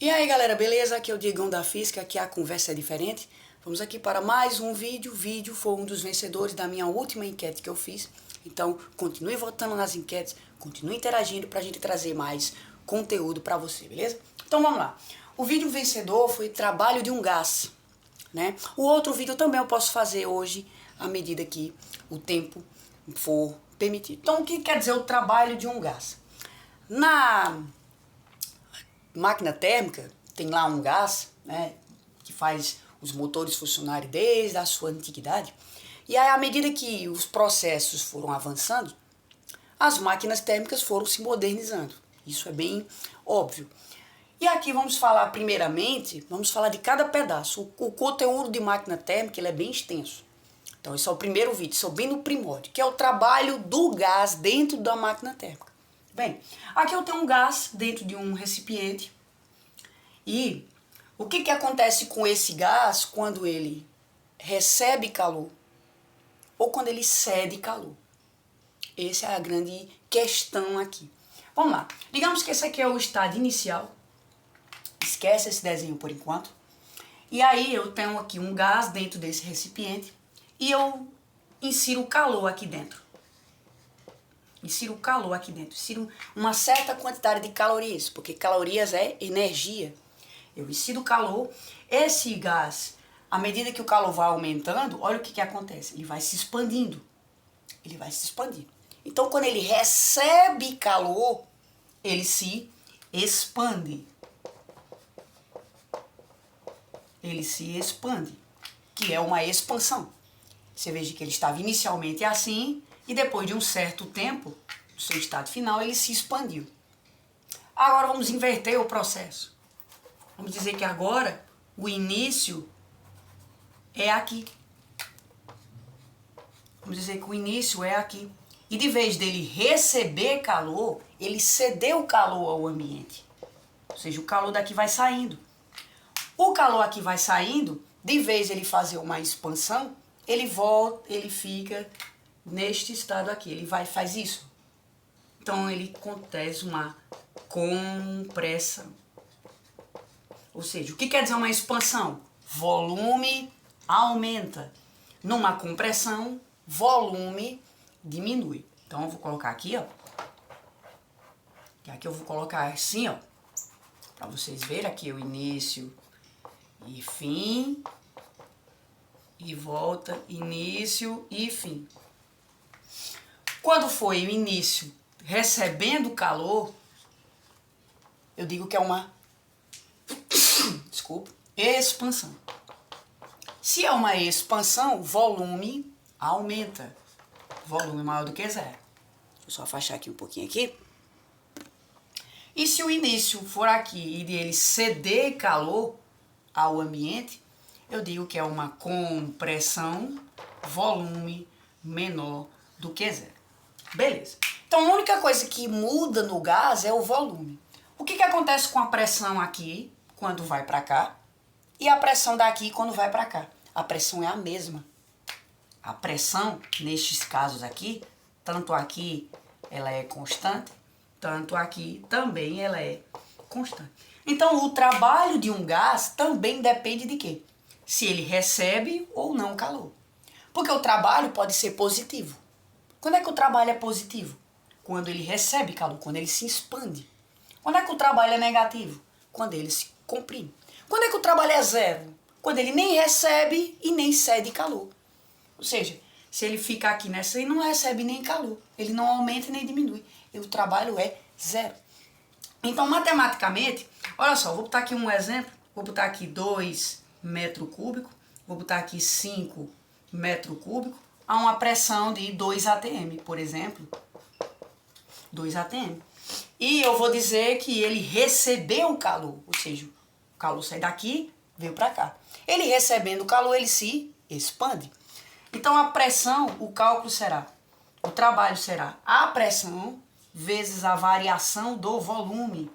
E aí galera, beleza? Aqui é o Diegão da Física, aqui a conversa é diferente. Vamos aqui para mais um vídeo. O vídeo foi um dos vencedores da minha última enquete que eu fiz. Então, continue votando nas enquetes, continue interagindo para a gente trazer mais conteúdo para você, beleza? Então vamos lá. O vídeo vencedor foi trabalho de um gás, né? O outro vídeo também eu posso fazer hoje, à medida que o tempo for permitido. Então, o que quer dizer o trabalho de um gás? Na máquina térmica, tem lá um gás, né, que faz os motores funcionarem desde a sua antiguidade. E aí, à medida que os processos foram avançando, as máquinas térmicas foram se modernizando. Isso é bem óbvio. E aqui vamos falar, primeiramente, vamos falar de cada pedaço. O conteúdo de máquina térmica ele é bem extenso. Então, esse é o primeiro vídeo, isso é bem no primórdio, que é o trabalho do gás dentro da máquina térmica. Bem, aqui eu tenho um gás dentro de um recipiente e o que acontece com esse gás quando ele recebe calor ou quando ele cede calor? Essa é a grande questão aqui. Vamos lá, digamos que esse aqui é o estado inicial, esquece esse desenho por enquanto, e aí eu tenho aqui um gás dentro desse recipiente e eu insiro calor aqui dentro. Insiro calor aqui dentro, insiro uma certa quantidade de calorias, porque calorias é energia. Eu insiro calor, esse gás, à medida que o calor vai aumentando, olha o que acontece, ele vai se expandindo. Ele vai se expandindo. Então, quando ele recebe calor, ele se expande. Ele se expande, que é uma expansão. Você veja que ele estava inicialmente assim, e depois de um certo tempo, no seu estado final, ele se expandiu. Agora vamos inverter o processo. Vamos dizer que agora o início é aqui. Vamos dizer que o início é aqui. E de vez dele receber calor, ele cedeu calor ao ambiente. Ou seja, o calor daqui vai saindo. O calor aqui vai saindo, de vez ele fazer uma expansão, ele volta, ele fica neste estado aqui, ele faz isso. Então ele acontece uma compressão. Ou seja, o que quer dizer uma expansão? Volume aumenta. Numa compressão, volume diminui. Então eu vou colocar aqui, ó. E aqui eu vou colocar assim, ó, para vocês verem aqui o início e fim. E volta, início e fim. Quando foi o início recebendo calor, eu digo que é uma expansão. Se é uma expansão, o volume aumenta. Volume maior do que zero. Deixa eu só afastar aqui um pouquinho aqui. E se o início for aqui e ele ceder calor ao ambiente, eu digo que é uma compressão, volume menor do que zero. Beleza. Então a única coisa que muda no gás é o volume. O que acontece com a pressão aqui quando vai para cá e a pressão daqui quando vai para cá? A pressão é a mesma. A pressão, nestes casos aqui, tanto aqui ela é constante, tanto aqui também ela é constante. Então o trabalho de um gás também depende de quê? Se ele recebe ou não calor. Porque o trabalho pode ser positivo. Quando é que o trabalho é positivo? Quando ele recebe calor, quando ele se expande. Quando é que o trabalho é negativo? Quando ele se comprime. Quando é que o trabalho é zero? Quando ele nem recebe e nem cede calor. Ou seja, se ele fica aqui nessa e não recebe nem calor, ele não aumenta nem diminui. E o trabalho é zero. Então, matematicamente, olha só, vou botar aqui um exemplo. Vou botar aqui 2 metros cúbicos, vou botar aqui 5 metros cúbicos, a uma pressão de 2 atm, por exemplo. 2 atm. E eu vou dizer que ele recebeu o calor, ou seja, o calor sai daqui, veio para cá. Ele recebendo o calor, ele se expande. Então a pressão, o cálculo será, o trabalho será a pressão vezes a variação do volume.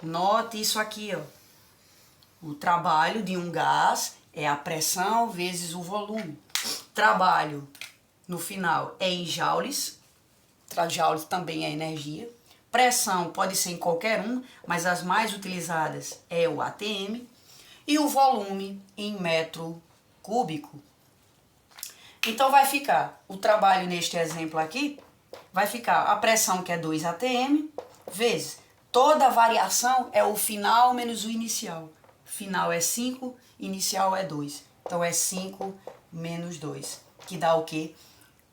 Note isso aqui, ó. O trabalho de um gás é a pressão vezes o volume. Trabalho, no final, é em joules. Joules também é energia. Pressão pode ser em qualquer um, mas as mais utilizadas é o ATM. E o volume em metro cúbico. Então vai ficar, o trabalho neste exemplo aqui, vai ficar a pressão que é 2 atm, vezes toda a variação é o final menos o inicial. Final é 5, inicial é 2. Então é 5 menos 2, que dá o quê?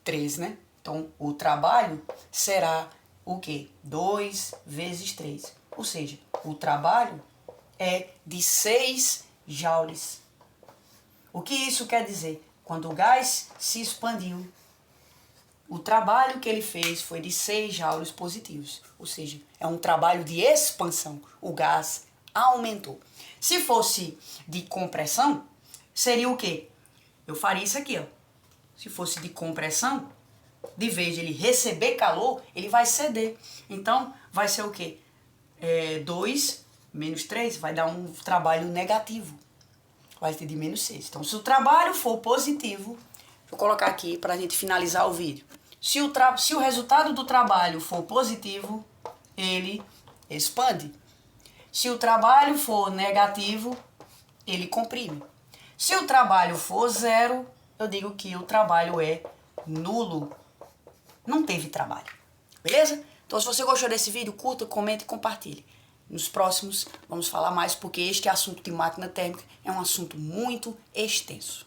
3, né? Então o trabalho será o quê? 2 vezes 3. Ou seja, o trabalho é de 6 joules. O que isso quer dizer? Quando o gás se expandiu, o trabalho que ele fez foi de 6 joules positivos. Ou seja, é um trabalho de expansão. O gás aumentou. Se fosse de compressão, seria o quê? Eu faria isso aqui, ó. Se fosse de compressão, de vez de ele receber calor, ele vai ceder. Então, vai ser o quê? 2 menos 3 vai dar um trabalho negativo. Vai ter de menos 6. Então, se o trabalho for positivo, vou colocar aqui para a gente finalizar o vídeo. Se o resultado do trabalho for positivo, ele expande. Se o trabalho for negativo, ele comprime. Se o trabalho for 0, eu digo que o trabalho é nulo. Não teve trabalho. Beleza? Então, se você gostou desse vídeo, curta, comente e compartilhe. Nos próximos, vamos falar mais, porque este assunto de máquina térmica é um assunto muito extenso.